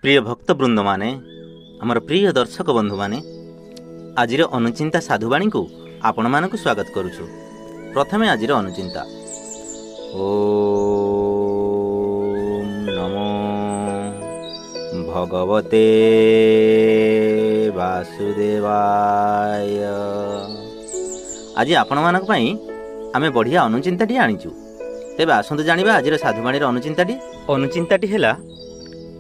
प्रिय भक्तवृंद माने आमर प्रिय दर्शक बंधु माने आजिर अनुचिंता साधुवाणी को आपण मानक स्वागत करुछु। प्रथमे आजिर अनुचिंता। ओम नमो भगवते वासुदेवाय। आज आपण मानक पई आमे बढ़िया अनुचिंताटी आनिचु। तेबे आसंतु जानिबा आजिर साधुवाणीर अनुचिंताटी हेला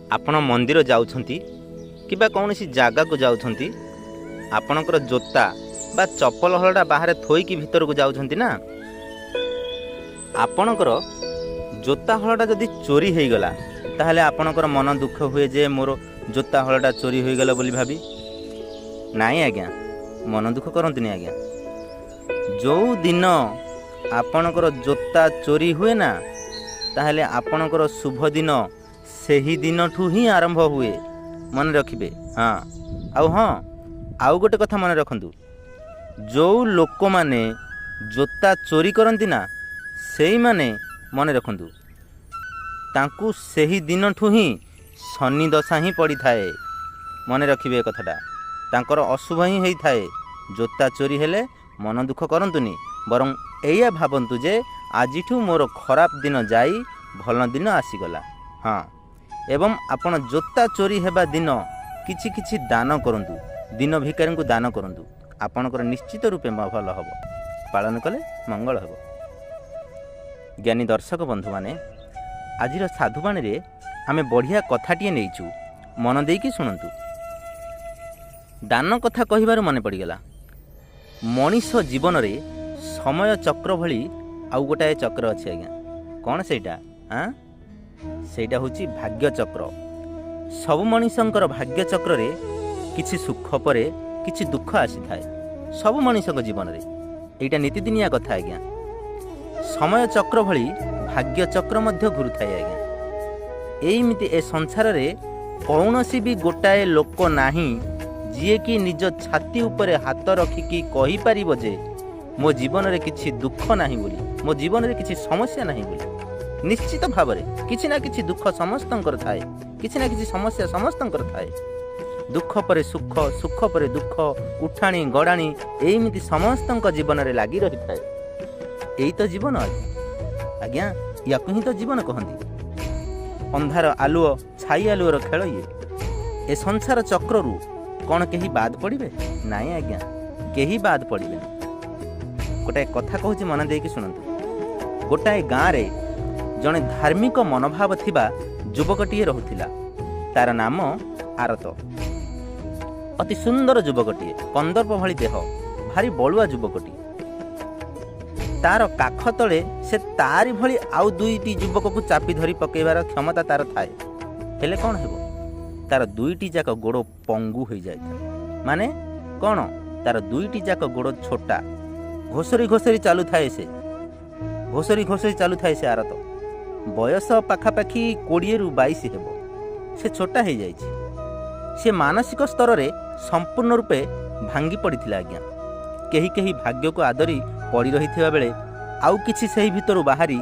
आपण मंदिर जाउछंती किबा कौनसी जागा को जाउछंती, आपणकर जोता बा चप्पल हलटा बाहर थोईकी भीतर को जाउछंती ना, आपणकर जोता हलटा जदि चोरी हो गला ताहले आपणकर मन दुख हुए जे मोर जोता हलटा चोरी हो गला बोली भाबी। नाई आज्ञा, मन दुख करंतनी आज्ञा। जो दिन आपणकर जोता चोरी हुए ना ताहले आपणकर शुभ दिन सेही दिन ठू ही आरंभ हुए, मन रखिबे। हाँ आउ गोटे कथा मन रखंतु, जो लोक माने जोता चोरी करंती ना सेही माने मन रखंतु तांकू सेही दिन ठू ही शनि दशा ही पड़ी थाए। मन रखिबे कथाटा, तांकर अशुभ ही होई थाए। जोता चोरी हेले मन दुख करंतुनी, बरं एया भाबंतु जे आजिठू मोर खराब दिन जाई भल दिन आसीगला। हाँ, एवं आपण जोता चोरी हेबा दिन किछि किछि दान करंतु, दिन भिकारी को दान करंतु, आपणकर निश्चित रूपे भल हब, पालन कले मंगल हब। ज्ञानी दर्शक बंधु माने आजिर साधुवाणी रे आमे बढ़िया कथाटिए नेइछु, मन देकी शुणंतु। दान कथा कहिबार मन पड़ीगला। मनीष जीवन रे समय चक्र भली आउ गोटाए चक्र अछि आज्ञा। कौन सेटा? हाँ, सेटा होची भाग्य चक्र। सब मनीषंकर भाग्य चक्र रे किछि सुख परे किछि दुख आसी थाए। सब मनीषक जीवन रे एटा नीतिदिनिया कथा आज्ञा। समय चक्र भली भाग्य चक्र मध्य घुरु थाए आज्ञा। एमिति ए संसार रे कौनसी भी गोटाए लोक नाही जिए कि निज छाती उपरे हाथ रखिकी कहि परिबो जे मो जीवन रे किछि दुख नाही बोली, मो जीवन रे किछि समस्या नाही बोली। निश्चित भाव में किछि ना किछि दुख समस्तंकर थाए, किछि ना किछि समस्या समस्तंकर थाए। दुख परे सुख, सुख परे दुख, उठाणी गड़ाणी एमिति समस्तंक जीवन रे लागी रही थाए। एई तो जीवन आज्ञा, याकु ही तो जीवन कहंती। अंधार आलुओ छाई आलुओर खेल ये। ए संसार चक्ररू कौन केही बाद पड़िबे? नाई आज्ञा, केही बाद पड़िबे। गोटाए कथा कहूची, मन देकी शुणंतु। गोटाए गाँ रे जड़े धार्मिक मनोभाव थिबा युवकटीए रहुथिला। तार नाम आरत। अति सुंदर युवकटीए, कंदर्प भली देह, भारी बलुआ युवकटी। तार काख तले से तारी भली आउ दुईटी युवक को चापी धरी पकेबार क्षमता तार थाए। हेले कौन हेबो? तार दुईटी जाक गोड़ पंगु हो जाए। माने कौन? तार दुईटी जाक गोड़ छोटा, घोसरी घोसरी चालू थाए। से घोसरी घोसरी चालू थाए से आरत। बयस पाखापाखि 20 ରୁ 22 हेबो। से छोटा हो जाए। से मानसिक स्तर रे संपूर्ण रूपे भांगी पड़िथिला आज्ञा। केही केही भाग्य को आदरी पड़ी रहिथिबा बेले आउ किछि सेही भितरु बाहरी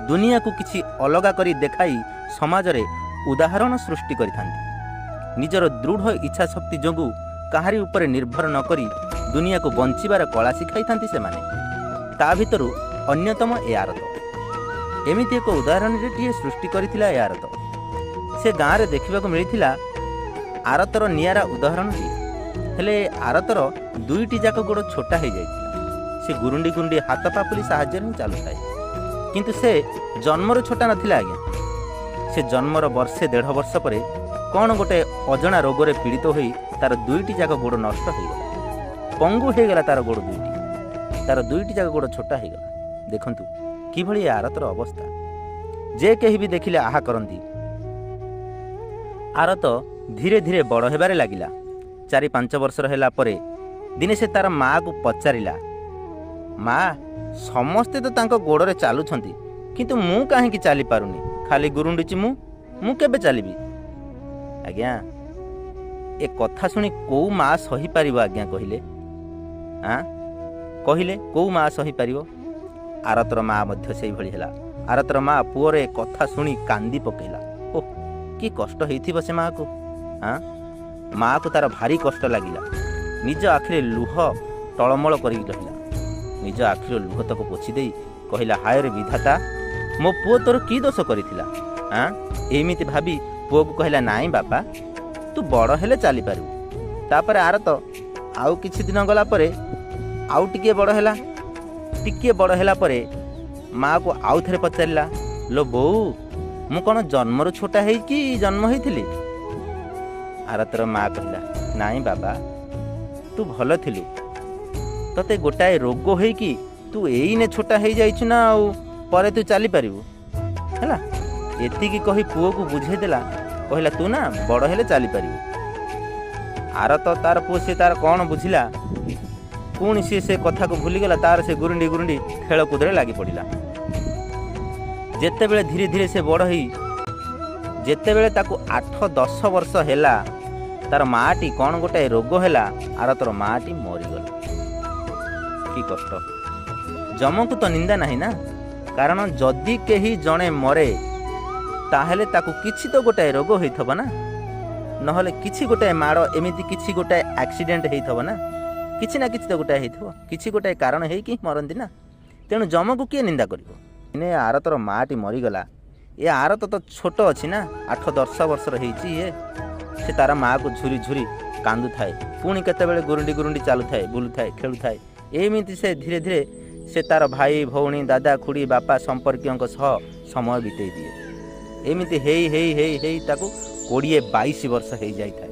दुनिया को किछि अलगा करी देखाई समाज रे उदाहरण सृष्टि करिथांती। निजर दृढ़ इच्छा शक्ति जोगु काहारी उपरे निर्भर न करी दुनिया को बंचिबार कला शिखाइथांती सेमाने। ता भितरु अन्यतम ए आरत। एमिति एक उदाहरण सृष्टि करथिला ए आरत। से गाँव रे देखा मिलता आरतर नियारा उदाहरण टी। हेले आरतर दुईटी जाक गोड़ छोटा हो जाए। से गुरुंडी गुंडी हाथ पापुली साहाय्य ही चालू थाए। किंतु से जन्मर छोटा नथिला आज्ञा। से जन्मर वर्षे 1.5 वर्ष पर कौन गोटे अजणा रोगरे पीड़ित होई तार दुईटी जाक गोड़ नष्ट हो गला, पंगु हो गला। तार गोड़ दुईटी, तार दुईटी जाक गोड़ छोटा हो गला। देखंतु किभली आरतर अवस्था। जे केही भी देखिले आहा करंती। आरत धीरे धीरे बड़ हेबारे लागिला। 4-5 वर्षर होला परे दिने से तार माँ को पचारिला, माँ समस्ते तो तांको गोड़े चलुछंती किंतु मु काहेकि चली पारुनी, खाली गुरुंडीची मु केबे चलिबी? आज्ञा ए कथा शुणी कौ माँ सही पारिबो आज्ञा कहिले? हाँ कहिले कौ माँ सही पारिबो? आरतर माँ मध्य सेही भली हेला। आरतर माँ पुअर ए कथा शुणी कांदी पकेला। ओह कि कष्ट हेइथिबो से माँ को। हाँ माँ को तार भारी कष्ट लगिला निज आखिरे लुह टलमल कर रहा निज आखिर लुह तक पोछि दे कहला हाय रे विधाता मो पुओ तोर की दोष करिथिला हाँ एमिति भाबी पुओ को कहला नाई बापा तू बड़ हेले चली पारू तापर आर तो आउ किछि दिन गला परे आउ टिके बड़ हेला परे माँ को आउ थरे पचारिला लो बोऊ मु कौन जन्मरू छोटा है कि जन्म होइथिली आर तोर माँ कहला नाई बाबा तू भल थिलु तते गोटाए रोग है कि तू एइने छोटा हो जाइछु ना आउ परे तू चली पारिबु हैला एतिकी कही पुओ को बुझेदेला कहला तू ना बड़ हेले चली पारिबु आर तो तार पुओ से तार कौन बुझिला पुणी से कथा को भूलीगला तार से गुरुंडी गुरुंडी खेलकूद लगी पड़ा जेतेबेले धीरे धीरे से बड़ ही जेतेबेले ताकू 8-10 वर्ष हैला तार माटी कौन गोटाए रोग हैला आर तोर माटी मरीगला कि कष्ट जम को तो निंदा नहीं ना कारण जदि केही जणे मरे ताहेले ताकू किछि तो गोटाए रोग होइथबो ना नहले किछि गोटाए माड़ एमिति किछि गोटाए एक्सीडेंट होइथबो ना किछि ना किछि तो गोटाए होइथबो किछि गोटाए कारण है कि मरंती ना तेणु जम को किए निंदा करिवो इने आर तोर माटी मरीगला ये आर तो छोट अच्छी ना 8-10 वर्षर होइछि ये से तार माँ को झुरी झुरी कांदु थाए पुणी केतेबेले गुरुंडी गुरुंडी चालू थाए बुलू थाए खेलु थाए एमिति से धीरे धीरे से तार भाई भौणी दादा खुड़ी बापा संपर्कियों सह समय बितेई दिए एमिति हेई हेई हेई हेई ताकू 20-22 वर्ष हो जाए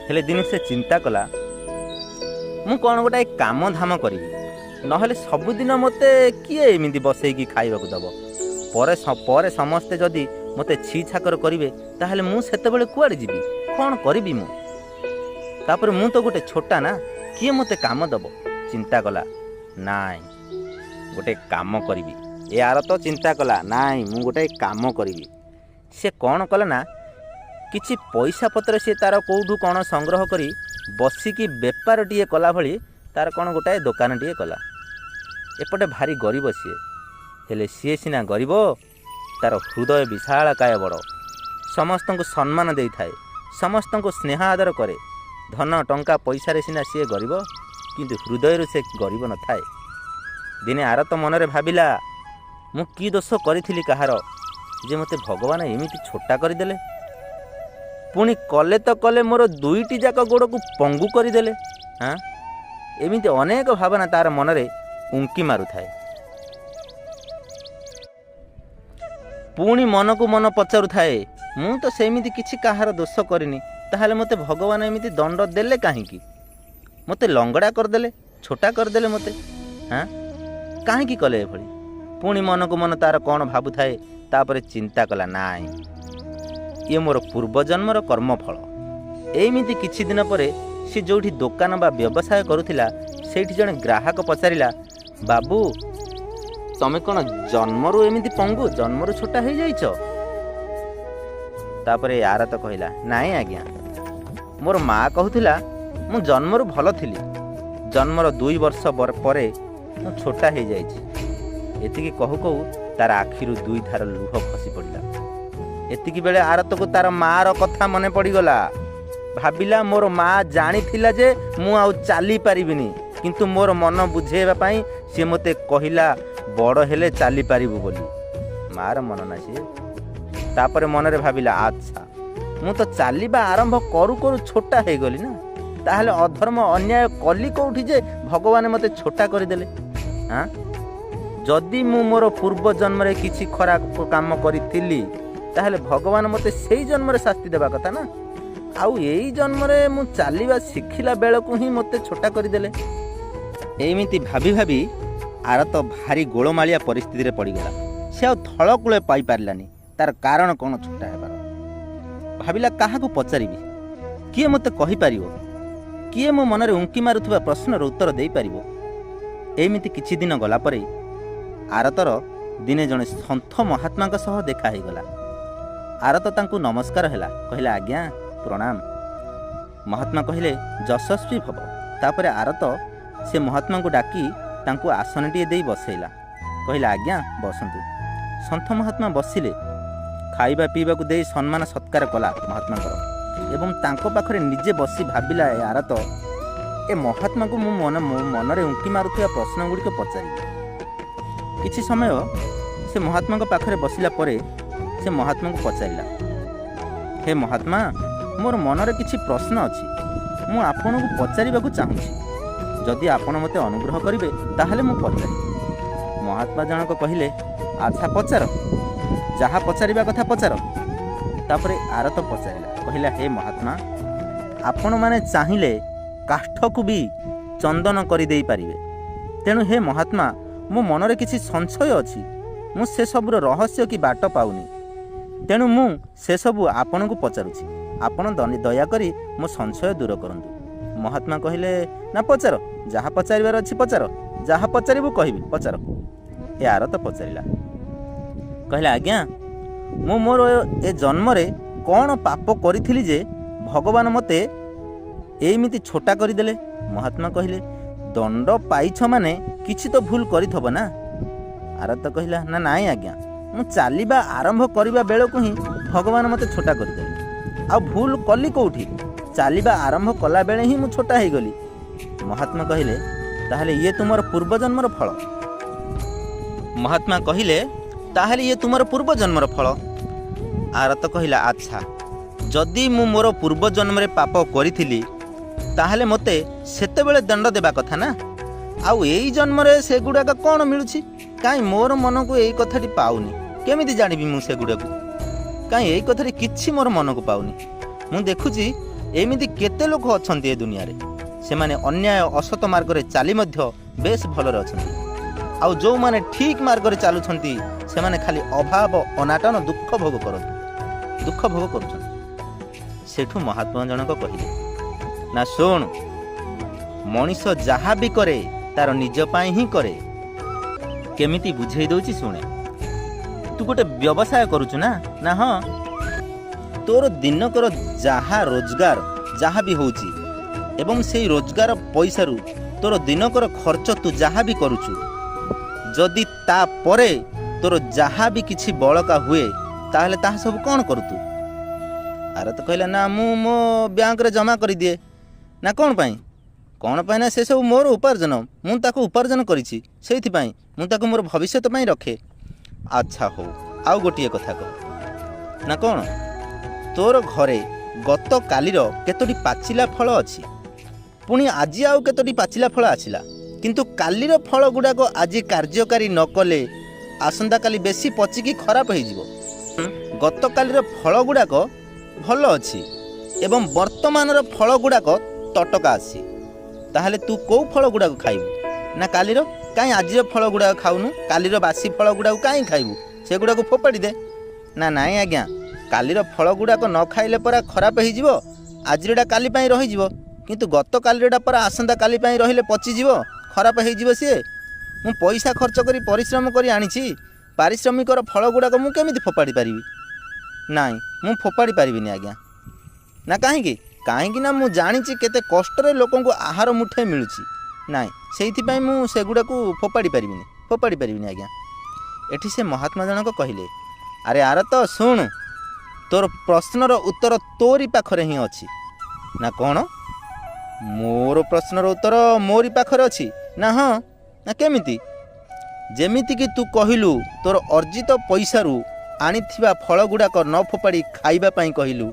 हेले दिन से चिंता कला मु कौन गोटाए काम धाम करी नहले सबुदिन मते किए एमिति बसैकी खाइबाकू दब परे समस्ते जदि मते छी छाकर करिवे ताहले मु सेतेबेले कुआडे जीवी कौन करिवि मु तापर मु तो गोटे छोटा ना किए मते काम दब चिंता कला नाई गोटे काम करिवि ए आर तो चिंता कला नाई मु गोटे काम करिवि से कौन कला ना किछि पैसा पत्र से तार कौठू कौन संग्रह करी बसिकी बेपार टीए कला भली तार कौन गोटाए दुकान टीए कला एपटे भारी गरीब सी हेले सी सीना गरीब तार हृदय विशालकाय बड़ समस्त को सम्मान दे थाए समस्त को स्नेह आदर करे धन टंका पैसा सीना सी गरीब किंतु हृदय से गरीब न थाए दिने आर तो मनरे भाविला मु की दोष करी कहार जे मते भगवान एमिति छोटा करदेले पुणी कले तो कले मोर 2टी जाक गोड़ को पंगु करदेले हाँ एमिति अनेक भावना तार मनरे उंकी मारु थाए पुणी मन को मन पचारू थाए मु तो सेमिति किछि कहार दोष करिनी ताहले मते भगवान एमिति दंड देले काहींकी मते लंगड़ा करदेले छोटा करदेले मते हाँ काहींकी कले एभली पुणी मन को मन तार कौन भाबु थाए तापरे चिंता कला नाई ये मोर पूर्वजन्मर कर्मफल एमिति किछि दिन परे सी जोठी दुकान बा व्यवसाय करुथिला सेठी जने ग्राहक पचारिला बाबू तमे कौन जन्मरू एमिति पंगु जन्मरू छोटा हो जाइछ तापरे यार तो कहला नाई आज्ञा मोर माँ कहूथिला मु जन्मरू भल थिली जन्मर 2 वर्ष परे मु छोटा हो जाइछि एतिकी कहू कहू तार आखिरु 2 धार लुह खसी पड़िला एतिकी बेले आरत को तार मार कथा मने पड़ीगला भाविला मोर माँ जानी थिला जे मु आउ चाली पारिबिनी किंतु मोर मन बुझेबा पाई से मते कहिला बड़ हेले चाली पारिबु बोली मार मन ना सी तापरे मनरे भाविला अच्छा मु तो चालिबा आरंभ करू करू छोटा हो गली ना ताहले अधर्म अन्याय कली कोठी जे भगवान मते छोटा करदेले हाँ जदि मु मोर पूर्व जन्म रे किछि खराब काम करिथिली ताहले भगवान मते सेई जन्म रे शास्ति देबा कथा ना आउ एई जन्म रे मु चालिबा शिखिला बेलकु ही मते छोटा करदेले एमिति भाबी भाबी आर तो भारी गोलमालिया परिस्थिति रे पड़ीगला से आ थलकूले पाई पारलानी तार कारण कौन छोटा हेबार भाविला काहा को पचारिबी किए मते कहि पारिबो किए मो मनरे उंकी मारुथबा प्रश्नर उत्तर देई पारिबो एमिति किछि दिन गला परे आरतर दिने जने सन्थ महात्मा सह देखा ही गला आरत तांकु नमस्कार हैला कहला आज्ञा प्रणाम महात्मा कहले यशस्वी भव तापरे आरत से महात्मा को डाकी तांकु आसन टिए देई बसैला कहला आज्ञा बसंतु सन्थ महात्मा बसिले खाइबा पीबा को देई सम्मान सत्कार कला महात्मा ଏବଂ ତାଙ୍କ ପାଖରେ ନିଜେ ବସି ଭାବିଲା ଏ ଆରତ ଏ ମହାତ୍ମାଙ୍କୁ ମୁଁ ମୋ ମନରେ ଉଙ୍କି ମାରୁଥିବା ପ୍ରଶ୍ନ ଗୁଡ଼ିକ ପଚାରିବି। କିଛି ସମୟ ସେ ମହାତ୍ମାଙ୍କ ପାଖରେ ବସିଲା ପରେ ସେ ମହାତ୍ମାଙ୍କୁ ପଚାରିଲା, ହେ ମହାତ୍ମା, ମୋର ମନରେ କିଛି ପ୍ରଶ୍ନ ଅଛି, ମୁଁ ଆପଣଙ୍କୁ ପଚାରିବାକୁ ଚାହୁଁଛି। ଯଦି ଆପଣ ମୋତେ ଅନୁଗ୍ରହ କରିବେ ତାହେଲେ ମୁଁ ପଚାରିବି। ମହାତ୍ମା ଜଣକ କହିଲେ, ଆଚ୍ଛା ପଚାର, ଯାହା ପଚାରିବା କଥା ପଚାର। ତାପରେ ଆରତ ପଚାରିଲା, କହିଲା, ହେ ମହାତ୍ମା, ଆପଣମାନେ ଚାହିଁଲେ କାଠକୁ ବି ଚନ୍ଦନ କରିଦେଇପାରିବେ। ତେଣୁ ହେ ମହାତ୍ମା, ମୋ ମନରେ କିଛି ସଂଶୟ ଅଛି, ମୁଁ ସେସବୁର ରହସ୍ୟ କି ବାଟ ପାଉନି। ତେଣୁ ମୁଁ ସେସବୁ ଆପଣଙ୍କୁ ପଚାରୁଛି, ଆପଣ ଦୟାକରି ମୋ ସଂଶୟ ଦୂର କରନ୍ତୁ। ମହାତ୍ମା କହିଲେ, ନା ପଚାର, ଯାହା ପଚାରିବାର ଅଛି ପଚାର, ଯାହା ପଚାରିବୁ କହିବି, ପଚାର। ଏ ଆରତ ପଚାରିଲା, କହିଲା, ଆଜ୍ଞା, ମୁଁ ମୋର ଏ ଜନ୍ମରେ କ'ଣ ପାପ କରିଥିଲି ଯେ ଭଗବାନ ମୋତେ ଏମିତି ଛୋଟା କରିଦେଲେ? ମହାତ୍ମା କହିଲେ, ଦଣ୍ଡ ପାଇଛ ମାନେ କିଛି ତ ଭୁଲ କରିଥବ ନା? ଆରତ କହିଲା, ନା ନାଇଁ ଆଜ୍ଞା, ମୁଁ ଚାଲିବା ଆରମ୍ଭ କରିବା ବେଳକୁ ହିଁ ଭଗବାନ ମୋତେ ଛୋଟା କରିଦେଲେ। ଆଉ ଭୁଲ କଲି କେଉଁଠି? ଚାଲିବା ଆରମ୍ଭ କଲା ବେଳେ ହିଁ ମୁଁ ଛୋଟା ହେଇଗଲି। ମହାତ୍ମା କହିଲେ, ତାହେଲେ ଇଏ ତୁମର ପୂର୍ବଜନ୍ମର ଫଳ? ମହାତ୍ମା କହିଲେ, ତାହେଲେ ଇଏ ତୁମର ପୂର୍ବଜନ୍ମର ଫଳ? ଆରତ କହିଲା, ଆଚ୍ଛା, ଯଦି ମୁଁ ମୋର ପୂର୍ବଜନ୍ମରେ ପାପ କରିଥିଲି ତାହେଲେ ମୋତେ ସେତେବେଳେ ଦଣ୍ଡ ଦେବା କଥା ନା? ଆଉ ଏଇ ଜନ୍ମରେ ସେଗୁଡ଼ାକ କ'ଣ ମିଳୁଛି? କାହିଁ ମୋର ମନକୁ ଏଇ କଥାଟି ପାଉନି। କେମିତି ଜାଣିବି ମୁଁ ସେଗୁଡ଼ାକୁ? କାହିଁ ଏଇ କଥାଟି କିଛି ମୋର ମନକୁ ପାଉନି। ମୁଁ ଦେଖୁଛି ଏମିତି କେତେ ଲୋକ ଅଛନ୍ତି ଏ ଦୁନିଆରେ, ସେମାନେ ଅନ୍ୟାୟ ଅସତ ମାର୍ଗରେ ଚାଲି ମଧ୍ୟ ବେଶ ଭଲରେ ଅଛନ୍ତି। ଆଉ ଯେଉଁମାନେ ଠିକ୍ ମାର୍ଗରେ ଚାଲୁଛନ୍ତି ସେମାନେ ଖାଲି ଅଭାବ ଅନାଟନ ଦୁଃଖ ଭୋଗ କରୁଛନ୍ତି। ସେଠୁ ମହାତ୍ମା ଜଣକ କହିଲେ, ନା ଶୁଣ, ମଣିଷ ଯାହା ବି କରେ ତାର ନିଜ ପାଇଁ ହିଁ କରେ। କେମିତି ବୁଝେଇ ଦେଉଛି ଶୁଣେ। ତୁ ଗୋଟେ ବ୍ୟବସାୟ କରୁଛୁ ନା? ନା ହଁ। ତୋର ଦିନକର ଯାହା ରୋଜଗାର ଯାହା ବି ହେଉଛି ଏବଂ ସେଇ ରୋଜଗାର ପଇସାରୁ ତୋର ଦିନକର ଖର୍ଚ୍ଚ ତୁ ଯାହା ବି କରୁଛୁ, ଯଦି ତାପରେ ତୋର ଯାହା ବି କିଛି ବଳକା ହୁଏ ତାହେଲେ ତାହା ସବୁ କ'ଣ କରୁ ତୁ? ଆରତ କହିଲା, ନା ମୁଁ ମୋ ବ୍ୟାଙ୍କରେ ଜମା କରିଦିଏ। ନା କ'ଣ ପାଇଁ? ନା ସେସବୁ ମୋର ଉପାର୍ଜନ, ମୁଁ ତାକୁ ଉପାର୍ଜନ କରିଛି, ସେଇଥିପାଇଁ ମୁଁ ତାକୁ ମୋର ଭବିଷ୍ୟତ ପାଇଁ ରଖେ। ଆଚ୍ଛା ହଉ, ଆଉ ଗୋଟିଏ କଥା କହ, ନା କ'ଣ ତୋର ଘରେ ଗତକାଲିର କେତୋଟି ପାଚିଲା ଫଳ ଅଛି? ପୁଣି ଆଜି ଆଉ କେତୋଟି ପାଚିଲା ଫଳ ଆସିଲା, କିନ୍ତୁ କାଲିର ଫଳ ଗୁଡ଼ାକ ଆଜି କାର୍ଯ୍ୟକାରୀ ନ କଲେ ଆସନ୍ତାକାଲି ବେଶୀ ପଚିକି ଖରାପ ହେଇଯିବ। ଗତକାଲିର ଫଳ ଗୁଡ଼ାକ ଭଲ ଅଛି ଏବଂ ବର୍ତ୍ତମାନର ଫଳ ଗୁଡ଼ାକ ତଟକା ଅଛି। ତାହେଲେ ତୁ କେଉଁ ଫଳ ଗୁଡ଼ାକ ଖାଇବୁ? ନା କାଲିର? କାହିଁ ଆଜିର ଫଳ ଗୁଡ଼ାକ ଖାଉନୁ? କାଲିର ବାସି ଫଳ ଗୁଡ଼ାକୁ କାହିଁ ଖାଇବୁ? ସେଗୁଡ଼ାକୁ ଫୋପାଡ଼ି ଦେ। ନା ନାଇଁ ଆଜ୍ଞା, କାଲିର ଫଳ ଗୁଡ଼ାକ ନ ଖାଇଲେ ପରା ଖରାପ ହେଇଯିବ, ଆଜିରଟା କାଲି ପାଇଁ ରହିଯିବ, କିନ୍ତୁ ଗତକାଲିରଟା ପରା ଆସନ୍ତା କାଲି ପାଇଁ ରହିଲେ ପଚିଯିବ, ଖରାପ ହେଇଯିବ ସିଏ। ମୁଁ ପଇସା ଖର୍ଚ୍ଚ କରି ପରିଶ୍ରମ କରି ଆଣିଛି, ପାରିଶ୍ରମିକର ଫଳ ଗୁଡ଼ାକ ମୁଁ କେମିତି ଫୋପାଡ଼ି ପାରିବି? ନାଇଁ, ମୁଁ ଫୋପାଡ଼ି ପାରିବିନି ଆଜ୍ଞା। ନା କାହିଁକି? କାହିଁକି ନା ମୁଁ ଜାଣିଛି କେତେ କଷ୍ଟରେ ଲୋକଙ୍କୁ ଆହାର ମୁଠେ ମିଳୁଛି। ନାଇଁ, ସେଇଥିପାଇଁ ମୁଁ ସେଗୁଡ଼ାକୁ ଫୋପାଡ଼ି ପାରିବିନି ଆଜ୍ଞା। ଏଠି ସେ ମହାତ୍ମା ଜଣକ କହିଲେ, ଆରେ ଆରତ ଶୁଣୁ, ତୋର ପ୍ରଶ୍ନର ଉତ୍ତର ତୋରି ପାଖରେ ହିଁ ଅଛି। ନା କ'ଣ? ମୋର ପ୍ରଶ୍ନର ଉତ୍ତର ମୋରି ପାଖରେ ଅଛି? ନା ହଁ। ନା କେମିତି? ଯେମିତିକି ତୁ କହିଲୁ ତୋର ଅର୍ଜିତ ପଇସାରୁ ଆଣିଥିବା ଫଳ ଗୁଡ଼ାକ ନ ଫୋପାଡ଼ି ଖାଇବା ପାଇଁ କହିଲୁ,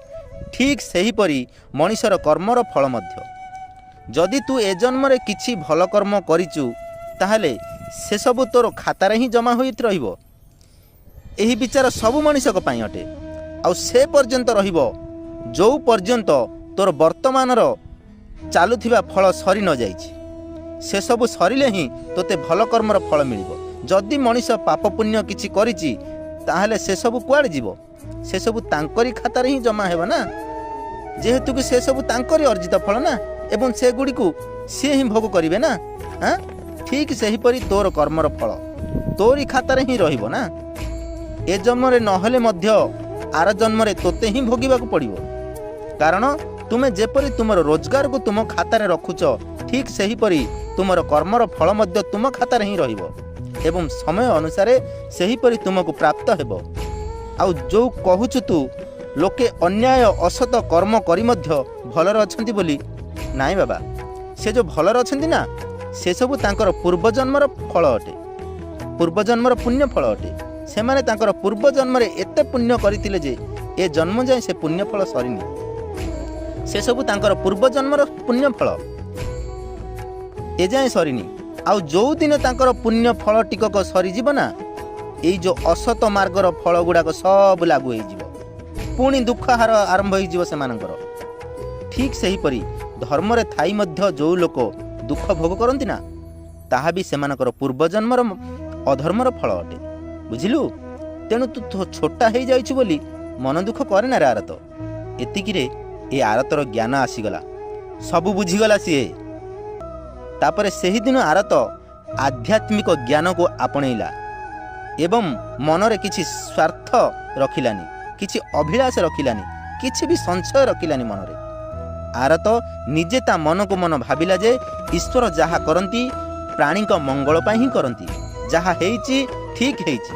ଠିକ୍ ସେହିପରି ମଣିଷର କର୍ମର ଫଳ ମଧ୍ୟ। ଯଦି ତୁ ଏ ଜନ୍ମରେ କିଛି ଭଲ କର୍ମ କରିଛୁ ତାହେଲେ ସେସବୁ ତୋର ଖାତାରେ ହିଁ ଜମା ହୋଇ ରହିବ। ଏହି ବିଚାର ସବୁ ମଣିଷଙ୍କ ପାଇଁ ଅଟେ, ଆଉ ସେ ପର୍ଯ୍ୟନ୍ତ ରହିବ ଯେଉଁ ପର୍ଯ୍ୟନ୍ତ ତୋର ବର୍ତ୍ତମାନର ଚାଲୁଥିବା ଫଳ ସରି ନ ଯାଇଛି। ସେସବୁ ସରିଲେ ହିଁ ତୋତେ ଭଲ କର୍ମର ଫଳ ମିଳିବ। ଯଦି ମଣିଷ ପାପ ପୁଣ୍ୟ କିଛି କରିଛି ତାହେଲେ ସେସବୁ କୁଆଡ଼େ ଯିବ? ସେସବୁ ତାଙ୍କରି ଖାତାରେ ହିଁ ଜମା ହେବ ନା, ଯେହେତୁ କି ସେସବୁ ତାଙ୍କରି ଅର୍ଜିତ ଫଳ ନା, ଏବଂ ସେଗୁଡ଼ିକୁ ସିଏ ହିଁ ଭୋଗ କରିବେ ନା। ଠିକ୍ ସେହିପରି ତୋର କର୍ମର ଫଳ ତୋରି ଖାତାରେ ହିଁ ରହିବ ନା। ଏ ଜନ୍ମରେ ନହେଲେ ମଧ୍ୟ ଆର ଜନ୍ମରେ ତୋତେ ହିଁ ଭୋଗିବାକୁ ପଡ଼ିବ। କାରଣ ତୁମେ ଯେପରି ତୁମର ରୋଜଗାରକୁ ତୁମ ଖାତାରେ ରଖୁଛ, ଠିକ୍ ସେହିପରି ତୁମର କର୍ମର ଫଳ ମଧ୍ୟ ତୁମ ଖାତାରେ ହିଁ ରହିବ ଏବଂ ସମୟ ଅନୁସାରେ ସେହିପରି ତୁମକୁ ପ୍ରାପ୍ତ ହେବ। ଆଉ ଯେଉଁ କହୁଛୁ ତୁ ଲୋକେ ଅନ୍ୟାୟ ଅସତ କର୍ମ କରି ମଧ୍ୟ ଭଲରେ ଅଛନ୍ତି ବୋଲି ନାଇଁ ବାବା। ସେ ଯେଉଁ ଭଲରେ ଅଛନ୍ତି ନା, ସେସବୁ ତାଙ୍କର ପୂର୍ବଜନ୍ମର ଫଳ ଅଟେ, ପୂର୍ବଜନ୍ମର ପୁଣ୍ୟ ଫଳ ଅଟେ। ସେମାନେ ତାଙ୍କର ପୂର୍ବଜନ୍ମରେ ଏତେ ପୁଣ୍ୟ କରିଥିଲେ ଯେ ଏ ଜନ୍ମ ଯାଏଁ ସେ ପୁଣ୍ୟ ଫଳ ସରିନି। ସେସବୁ ତାଙ୍କର ପୂର୍ବଜନ୍ମର ପୁଣ୍ୟ ଫଳ ଏଯାଏଁ ସରିନି। ଆଉ ଯେଉଁଦିନ ତାଙ୍କର ପୁଣ୍ୟ ଫଳ ଟିକକ ସରିଯିବ ନା, ଏଇ ଯେଉଁ ଅସତ ମାର୍ଗର ଫଳ ଗୁଡ଼ାକ ସବୁ ଲାଗୁ ହେଇଯିବ। ପୁଣି ଦୁଃଖ ହାର ଆରମ୍ଭ ହେଇଯିବ ସେମାନଙ୍କର। ଠିକ୍ ସେହିପରି ଧର୍ମରେ ଥାଇ ମଧ୍ୟ ଯେଉଁ ଲୋକ ଦୁଃଖ ଭୋଗ କରନ୍ତି ନା, ତାହା ବି ସେମାନଙ୍କର ପୂର୍ବଜନ୍ମର ଅଧର୍ମର ଫଳ ଅଟେ। ବୁଝିଲୁ? ତେଣୁ ତୁ ଛୋଟା ହେଇଯାଇଛୁ ବୋଲି ମନ ଦୁଃଖ କରେ ନା ରେ ଆରତ। ଏତିକିରେ ଏ ଆରତର ଜ୍ଞାନ ଆସିଗଲା, ସବୁ ବୁଝିଗଲା ସିଏ। ତାପରେ ସେହିଦିନ ଆରତ ଆଧ୍ୟାତ୍ମିକ ଜ୍ଞାନକୁ ଆପଣେଇଲା ଏବଂ ମନରେ କିଛି ସ୍ୱାର୍ଥ ରଖିଲାନି, କିଛି ଅଭିଳାଷ ରଖିଲାନି, କିଛି ବି ସଂଶୟ ରଖିଲାନି ମନରେ। ଆରତ ନିଜେ ତା ମନକୁ ମନ ଭାବିଲା ଯେ ଈଶ୍ୱର ଯାହା କରନ୍ତି ପ୍ରାଣୀଙ୍କ ମଙ୍ଗଳ ପାଇଁ ହିଁ କରନ୍ତି। ଯାହା ହେଇଛି ଠିକ୍ ହେଇଛି,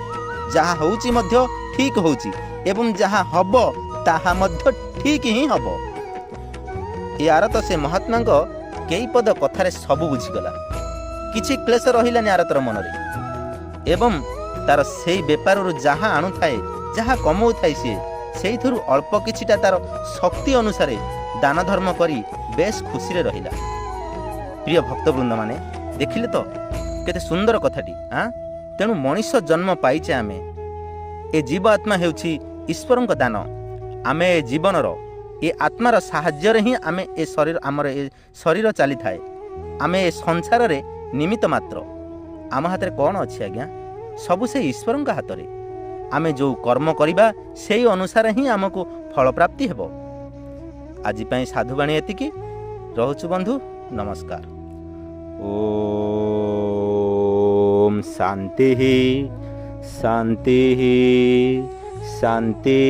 ଯାହା ହେଉଛି ମଧ୍ୟ ଠିକ୍ ହେଉଛି ଏବଂ ଯାହା ହେବ ତାହା ମଧ୍ୟ ଠିକ୍ ହିଁ ହେବ। ଏ ଆରତ ସେ ମହାତ୍ମାଙ୍କ କେଇପଦ କଥାରେ ସବୁ ବୁଝିଗଲା। କିଛି କ୍ଲେଶ ରହିଲାନି ଆରତର ମନରେ ଏବଂ ତାର ସେଇ ବେପାରରୁ ଯାହା ଆଣୁଥାଏ, ଯାହା କମଉଥାଏ ସିଏ, ସେଇଥିରୁ ଅଳ୍ପ କିଛିଟା ତାର ଶକ୍ତି ଅନୁସାରେ ଦାନ ଧର୍ମ କରି ବେଶ୍ ଖୁସିରେ ରହିଲା। ପ୍ରିୟ ଭକ୍ତବୃନ୍ଦମାନେ, ଦେଖିଲେ ତ କେତେ ସୁନ୍ଦର କଥାଟି। ତେଣୁ ମଣିଷ ଜନ୍ମ ପାଇଛେ ଆମେ। ଏ ଜୀବ ଆତ୍ମା ହେଉଛି ଈଶ୍ୱରଙ୍କ ଦାନ। ଆମେ ଏ ଜୀବନର ଏ ଆତ୍ମାର ସାହାଯ୍ୟରେ ହିଁ ଆମେ ଆମର ଏ ଶରୀର ଚାଲିଥାଏ। ଆମେ ଏ ସଂସାରରେ ନିମିତ୍ତ ମାତ୍ର। ଆମ ହାତରେ କ'ଣ ଅଛି ଆଜ୍ଞା? ସବୁ ସେଇ ଈଶ୍ୱରଙ୍କ ହାତରେ। ଆମେ ଯେଉଁ କର୍ମ କରିବା ସେଇ ଅନୁସାରେ ହିଁ ଆମକୁ ଫଳପ୍ରାପ୍ତି ହେବ। ଆଜି ପାଇଁ ସାଧୁବାଣୀ ଏତିକି। ରହୁଛୁ ବନ୍ଧୁ, ନମସ୍କାର। ଓମ୍ ଶାନ୍ତି ଶାନ୍ତି ଶାନ୍ତି।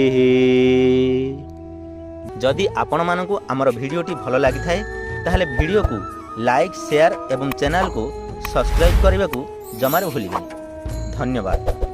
ଯଦି ଆପଣମାନଙ୍କୁ ଆମର ଭିଡ଼ିଓଟି ଭଲ ଲାଗିଥାଏ ତାହେଲେ ଭିଡ଼ିଓକୁ ଲାଇକ୍, ସେୟାର ଏବଂ ଚ୍ୟାନେଲକୁ ସବସ୍କ୍ରାଇବ୍ କରିବାକୁ ଜମାରୁ ଭୁଲିବେନି। ଧନ୍ୟବାଦ।